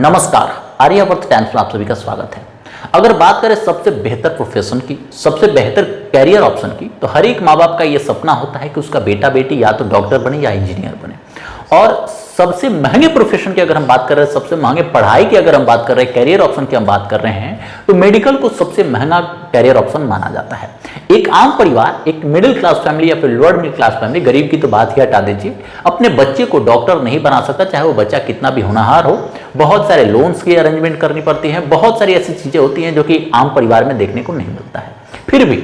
नमस्कार, आर्यावर्त टाइम्स में आप सभी का स्वागत है। अगर बात करें सबसे बेहतर प्रोफेशन की, सबसे बेहतर कैरियर ऑप्शन की, तो हर एक माँ बाप का ये सपना होता है कि उसका बेटा बेटी या तो डॉक्टर बने या इंजीनियर बने। और सबसे महंगे प्रोफेशन की अगर हम बात कर रहे हैं, सबसे महंगे पढ़ाई की अगर हम बात कर रहे हैं, कैरियर ऑप्शन की हम बात कर रहे हैं, तो मेडिकल को सबसे महंगा कैरियर ऑप्शन माना जाता है। एक आम परिवार, एक मिडिल क्लास फैमिली या फिर लोअर मिडिल क्लास फैमिली, गरीब की तो बात ही हटा दीजिए, अपने बच्चे को डॉक्टर नहीं बना सकता, चाहे वो बच्चा कितना भी होनहार हो। बहुत सारे लोन्स की अरेंजमेंट करनी पड़ती है, बहुत सारी ऐसी चीजें होती हैं जो कि आम परिवार में देखने को नहीं मिलता है। फिर भी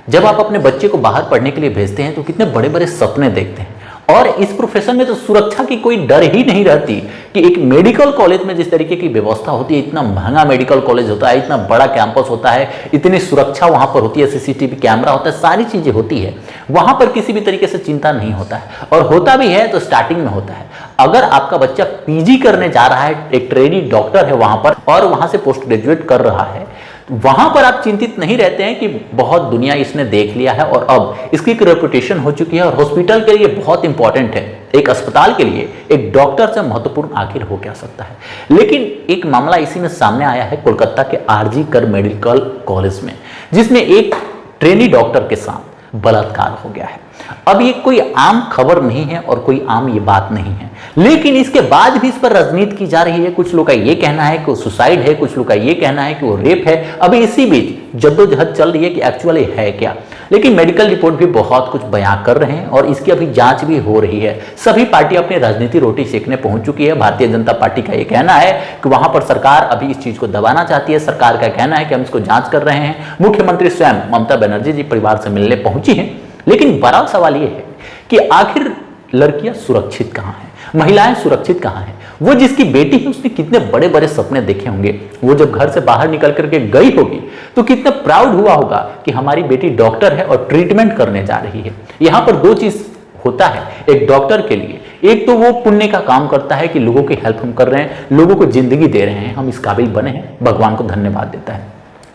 जब आप अपने बच्चे को बाहर पढ़ने के लिए भेजते हैं तो कितने बड़े बड़े सपने देखते हैं। और इस प्रोफेशन में तो सुरक्षा की कोई डर ही नहीं रहती कि एक मेडिकल कॉलेज में जिस तरीके की व्यवस्था होती है, इतना महंगा मेडिकल कॉलेज होता है, इतना बड़ा कैंपस होता है, इतनी सुरक्षा वहां पर होती है, सीसीटीवी कैमरा होता है, सारी चीजें होती है, वहां पर किसी भी तरीके से चिंता नहीं होता है। और होता भी है तो स्टार्टिंग में होता है। अगर आपका बच्चा पीजी करने जा रहा है, एक ट्रेनी डॉक्टर है वहां पर और वहां से पोस्ट ग्रेजुएट कर रहा है, वहां पर आप चिंतित नहीं रहते हैं कि बहुत दुनिया इसने देख लिया है और अब इसकी एक रेपुटेशन हो चुकी है और हॉस्पिटल के लिए बहुत इंपॉर्टेंट है। एक अस्पताल के लिए एक डॉक्टर से महत्वपूर्ण आखिर हो क्या सकता है। लेकिन एक मामला इसी में सामने आया है कोलकाता के आरजी कर मेडिकल कॉलेज में, जिसमें एक ट्रेनी डॉक्टर के साथ बलात्कार हो गया है। अब ये कोई आम खबर नहीं है और कोई आम ये बात नहीं है, लेकिन इसके बाद भी इस पर राजनीति की जा रही है। कुछ लोग का ये कहना है कि वो सुसाइड है, कुछ लोग का ये कहना है कि वो रेप है। अभी इसी बीच जद्दोजहद चल रही है कि एक्चुअली है क्या। लेकिन मेडिकल रिपोर्ट भी बहुत कुछ बयां कर रहे हैं और इसकी अभी जांच भी हो रही है। सभी पार्टी अपनी राजनीति रोटी सेकने पहुंच चुकी है। भारतीय जनता पार्टी का ये कहना है कि वहां पर सरकार अभी इस चीज को दबाना चाहती है। सरकार का कहना है कि हम इसको जांच कर रहे हैं। मुख्यमंत्री स्वयं ममता बनर्जी जी परिवार से मिलने पहुंची है। लेकिन बड़ा सवाल यह है कि आखिर लड़कियां सुरक्षित कहां हैं, महिलाएं सुरक्षित कहां हैं। वो जिसकी बेटी है उसने कितने बड़े बड़े सपने देखे होंगे। वो जब घर से बाहर निकल करके गई होगी तो कितना प्राउड हुआ होगा कि हमारी बेटी डॉक्टर है और ट्रीटमेंट करने जा रही है। यहां पर दो चीज होता है एक डॉक्टर के लिए। एक तो वो पुण्य का काम करता है कि लोगों की हेल्प हम कर रहे हैं, लोगों को जिंदगी दे रहे हैं, हम इस काबिल बने हैं, भगवान को धन्यवाद देता है।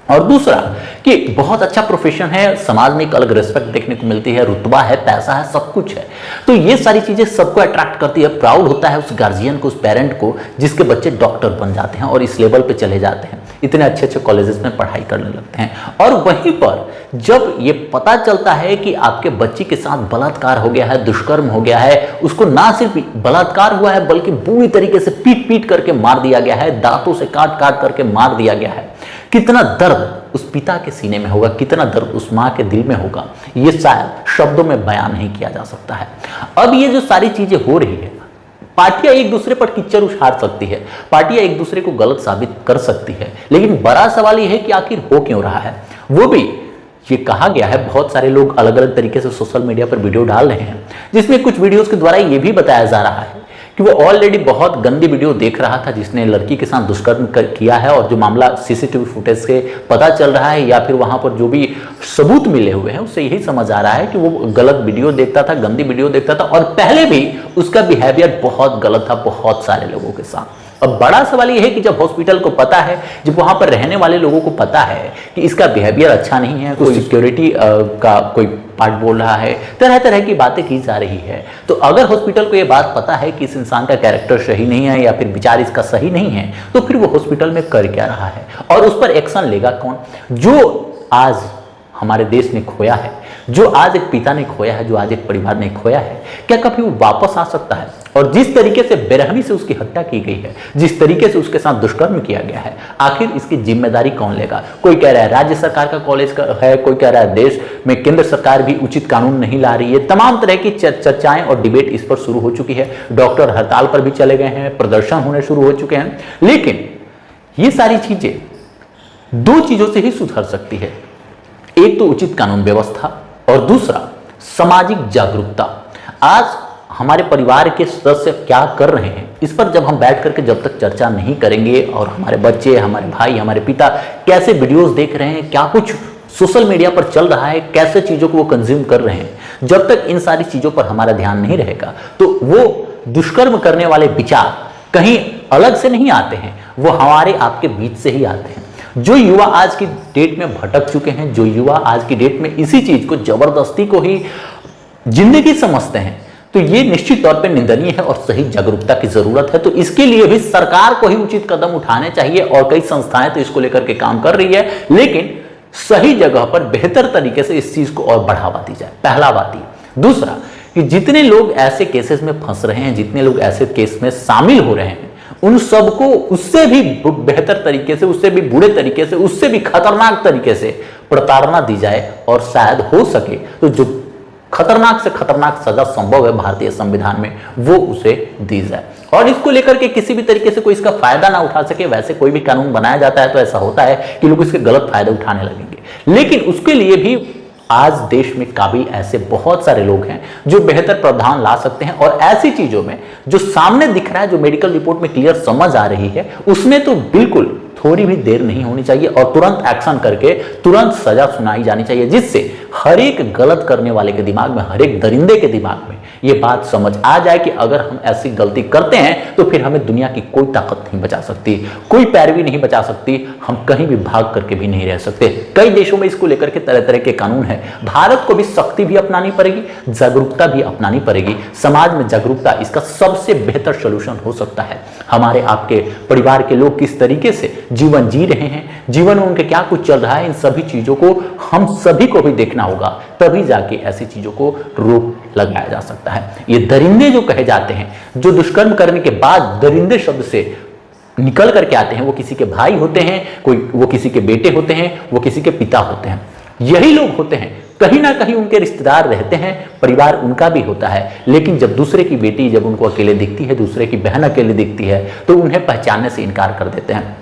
और दूसरा कि बहुत अच्छा प्रोफेशन है, समाज में एक अलग रिस्पेक्ट देखने को मिलती है, रुतबा है, पैसा है, सब कुछ है। तो ये सारी चीजें सबको अट्रैक्ट करती है। प्राउड होता है उस गार्जियन को, उस पेरेंट को जिसके बच्चे डॉक्टर बन जाते हैं और इस लेवल पे चले जाते हैं, इतने अच्छे अच्छे कॉलेजेस में पढ़ाई करने लगते हैं। और वहीं पर जब ये पता चलता है कि आपके बच्ची के साथ बलात्कार हो गया है, दुष्कर्म हो गया है, उसको ना सिर्फ बलात्कार हुआ है बल्कि बुरी तरीके से पीट पीट करके मार दिया गया है, दांतों से काट काट करके मार दिया गया है, कितना दर्द उस पिता के सीने में होगा, कितना दर्द उस मां के दिल में होगा, ये शायद शब्दों में बयान नहीं किया जा सकता है। अब ये जो सारी चीजें हो रही है, पार्टियां एक दूसरे पर कीचड़ उछाल सकती है, पार्टियां एक दूसरे को गलत साबित कर सकती है, लेकिन बड़ा सवाल यह है कि आखिर हो क्यों रहा है। वो भी ये कहा गया है, बहुत सारे लोग अलग अलग तरीके से सोशल मीडिया पर वीडियो डाल रहे हैं, जिसमें कुछ वीडियोस के द्वारा ये भी बताया जा रहा है कि वो ऑलरेडी बहुत गंदी वीडियो देख रहा था जिसने लड़की के साथ दुष्कर्म किया है। और जो मामला सीसीटीवी फुटेज से पता चल रहा है या फिर वहां पर जो भी सबूत मिले हुए हैं, उससे यही समझ आ रहा है कि वो गलत वीडियो देखता था, गंदी वीडियो देखता था और पहले भी उसका बिहेवियर बहुत गलत था बहुत सारे लोगों के साथ। अब बड़ा सवाल यह है कि जब हॉस्पिटल को पता है, जब वहां पर रहने वाले लोगों को पता है कि इसका बिहेवियर अच्छा नहीं है, कोई सिक्योरिटी का कोई पार्ट बोल रहा है, तरह तरह की बातें की जा रही है, तो अगर हॉस्पिटल को यह बात पता है कि इस इंसान का कैरेक्टर सही नहीं है या फिर विचार इसका सही नहीं है, तो फिर वो हॉस्पिटल में कर क्या रहा है और उस पर एक्शन लेगा कौन। जो आज हमारे देश ने खोया है, जो आज एक पिता ने खोया है, जो आज एक परिवार ने खोया है, क्या कभी वो वापस आ सकता है। और जिस तरीके से बेरहमी से उसकी हत्या की गई है, जिस तरीके से उसके साथ दुष्कर्म किया गया है, आखिर इसकी जिम्मेदारी कौन लेगा। कोई कह रहा है राज्य सरकार का कॉलेज का है, कोई कह रहा है देश में केंद्र सरकार भी उचित कानून नहीं ला रही है। तमाम तरह की चर्चाएं और डिबेट इस पर शुरू हो चुकी है। डॉक्टर हड़ताल पर भी चले गए हैं, प्रदर्शन होने शुरू हो चुके हैं। लेकिन ये सारी चीजें दो चीजों से ही सुधर सकती है। एक तो उचित कानून व्यवस्था और दूसरा सामाजिक जागरूकता। आज हमारे परिवार के सदस्य क्या कर रहे हैं, इस पर जब हम बैठ करके जब तक चर्चा नहीं करेंगे और हमारे बच्चे, हमारे भाई, हमारे पिता कैसे वीडियोस देख रहे हैं, क्या कुछ सोशल मीडिया पर चल रहा है, कैसे चीजों को वो कंज्यूम कर रहे हैं, जब तक इन सारी चीजों पर हमारा ध्यान नहीं रहेगा तो वो दुष्कर्म करने वाले विचार कहीं अलग से नहीं आते हैं, वो हमारे आपके बीच से ही आते हैं। जो युवा आज की डेट में भटक चुके हैं, जो युवा आज की डेट में इसी चीज को जबरदस्ती को ही जिंदगी समझते हैं, तो तो ये निश्चित तौर पे निंदनीय है और सही जागरूकता की जरूरत है। तो इसके लिए भी सरकार को ही उचित कदम उठाने चाहिए और कई संस्थाएं तो इसको लेकर के काम कर रही है, लेकिन सही जगह पर बेहतर तरीके से इस चीज को और बढ़ावा दी जाए, पहला बात ये। दूसरा कि जितने लोग ऐसे केसेस में फंस रहे हैं, जितने लोग ऐसे केस में शामिल हो रहे हैं, उन सबको उससे भी बेहतर तरीके से, उससे भी बुरे तरीके से, उससे भी खतरनाक तरीके से प्रताड़ना दी जाए और शायद हो सके तो जो खतरनाक से खतरनाक सजा संभव है भारतीय संविधान में वो उसे दी जाए। और इसको लेकर के किसी भी तरीके से कोई इसका फायदा ना उठा सके, वैसे कोई भी कानून बनाया जाता है तो ऐसा होता है कि लोग इसके गलत फायदे उठाने लगेंगे। लेकिन उसके लिए भी आज देश में काबिल ऐसे बहुत सारे लोग हैं जो बेहतर प्रावधान ला सकते हैं, और ऐसी चीजों में जो सामने दिख रहा है, जो मेडिकल रिपोर्ट में क्लियर समझ आ रही है, उसमें तो बिल्कुल थोड़ी भी देर नहीं होनी चाहिए और तुरंत एक्शन करके तुरंत सजा सुनाई जानी चाहिए, जिससे हर एक गलत करने वाले के दिमाग में, हर एक दरिंदे के दिमाग में ये बात समझ आ जाए कि अगर हम ऐसी गलती करते हैं तो फिर हमें दुनिया की कोई ताकत नहीं बचा सकती, कोई पैरवी नहीं बचा सकती, हम कहीं भी भाग करके भी नहीं रह सकते। कई देशों में इसको लेकर के तरह तरह के कानून है। भारत को भी सख्ती भी अपनानी पड़ेगी, जागरूकता भी अपनानी पड़ेगी। समाज में जागरूकता इसका सबसे बेहतर सोल्यूशन हो सकता है। हमारे आपके परिवार के लोग किस तरीके से जीवन जी रहे हैं, जीवन में उनके क्या कुछ चल रहा है, इन सभी चीजों को हम सभी को भी देखना होगा, तभी जाके ऐसी चीजों को रोक लगाया जा सकता है। ये दरिंदे जो कहे जाते हैं, जो दुष्कर्म करने के बाद दरिंदे शब्द से निकल करके आते हैं, वो किसी के भाई होते हैं, वो किसी के बेटे होते हैं, वो किसी के पिता होते हैं। यही लोग होते हैं, कहीं ना कहीं उनके रिश्तेदार रहते हैं, परिवार उनका भी होता है, लेकिन जब दूसरे की बेटी जब उनको अकेले दिखती है, दूसरे की बहन अकेले दिखती है, तो उन्हें पहचानने से इनकार कर देते हैं।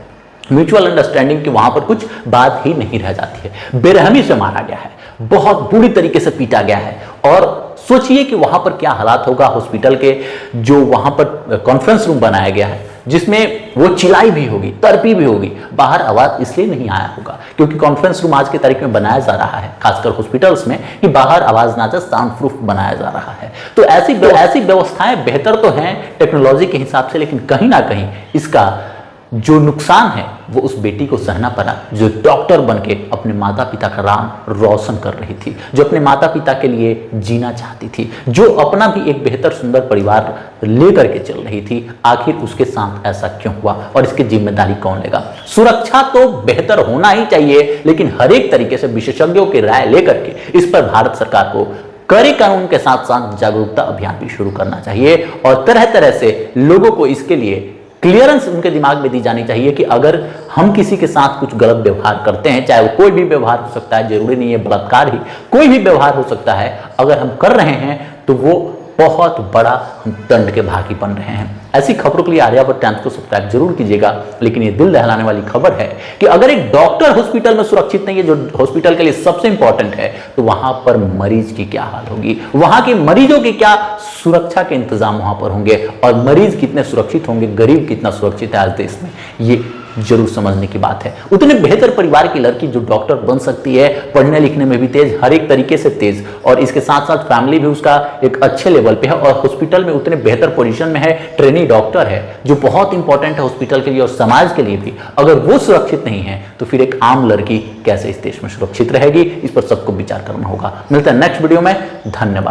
म्यूचुअल अंडरस्टैंडिंग की वहां पर कुछ बात ही नहीं रह जाती है। बेरहमी से मारा गया है, बहुत बुरी तरीके से पीटा गया है, और सोचिए कि वहां पर क्या हालात होगा हॉस्पिटल के। जो वहां पर कॉन्फ्रेंस रूम बनाया गया है, जिसमें वो चिल्लाई भी होगी, तड़पी भी होगी, बाहर आवाज इसलिए नहीं आया होगा क्योंकि कॉन्फ्रेंस रूम आज की तारीख में बनाया जा रहा है, खासकर हॉस्पिटल्स में, कि बाहर आवाज ना जाए, साउंड प्रूफ बनाया जा रहा है। तो ऐसी व्यवस्थाएं बेहतर तो हैं टेक्नोलॉजी के हिसाब से, लेकिन कहीं ना कहीं इसका जो नुकसान है वो उस बेटी को सहना पड़ा, जो डॉक्टर बनके अपने माता पिता का नाम रोशन कर रही थी, जो अपने माता पिता के लिए जीना चाहती थी, जो अपना भी एक बेहतर सुंदर परिवार लेकर के चल रही थी। आखिर उसके साथ ऐसा क्यों हुआ और इसकी जिम्मेदारी कौन लेगा? सुरक्षा तो बेहतर होना ही चाहिए, लेकिन हर एक तरीके से विशेषज्ञों की राय लेकर के इस पर भारत सरकार को कड़े कानून के साथ साथ जागरूकता अभियान भी शुरू करना चाहिए, और तरह तरह से लोगों को इसके लिए क्लियरेंस उनके दिमाग में दी जानी चाहिए कि अगर हम किसी के साथ कुछ गलत व्यवहार करते हैं, चाहे वो कोई भी व्यवहार हो सकता है, जरूरी नहीं है बलात्कार ही, कोई भी व्यवहार हो सकता है, अगर हम कर रहे हैं तो वो बहुत बड़ा हम दंड के भागी बन रहे हैं। ऐसी खबरों के लिए आर्यावर्त टाइम्स को सब्सक्राइब जरूर कीजिएगा। लेकिन ये दिल दहलाने वाली खबर है कि अगर एक डॉक्टर हॉस्पिटल में सुरक्षित नहीं है, जो हॉस्पिटल के लिए सबसे इंपॉर्टेंट है, तो वहां पर मरीज की क्या हाल होगी, वहां के मरीजों की क्या सुरक्षा के इंतजाम वहां पर होंगे, और मरीज कितने सुरक्षित होंगे, गरीब कितना सुरक्षित है आज देश में, ये जरूर समझने की बात है। उतने बेहतर परिवार की लड़की जो डॉक्टर बन सकती है, पढ़ने लिखने में भी तेज, हर एक तरीके से तेज, और इसके साथ साथ फैमिली भी उसका एक अच्छे लेवल पे है, और हॉस्पिटल में उतने बेहतर पोजीशन में है, ट्रेनी डॉक्टर है, जो बहुत इंपॉर्टेंट है हॉस्पिटल के लिए और समाज के लिए भी। अगर वो सुरक्षित नहीं है तो फिर एक आम लड़की कैसे इस देश में सुरक्षित रहेगी? इस पर सबको विचार करना होगा। मिलता है नेक्स्ट वीडियो में। धन्यवाद।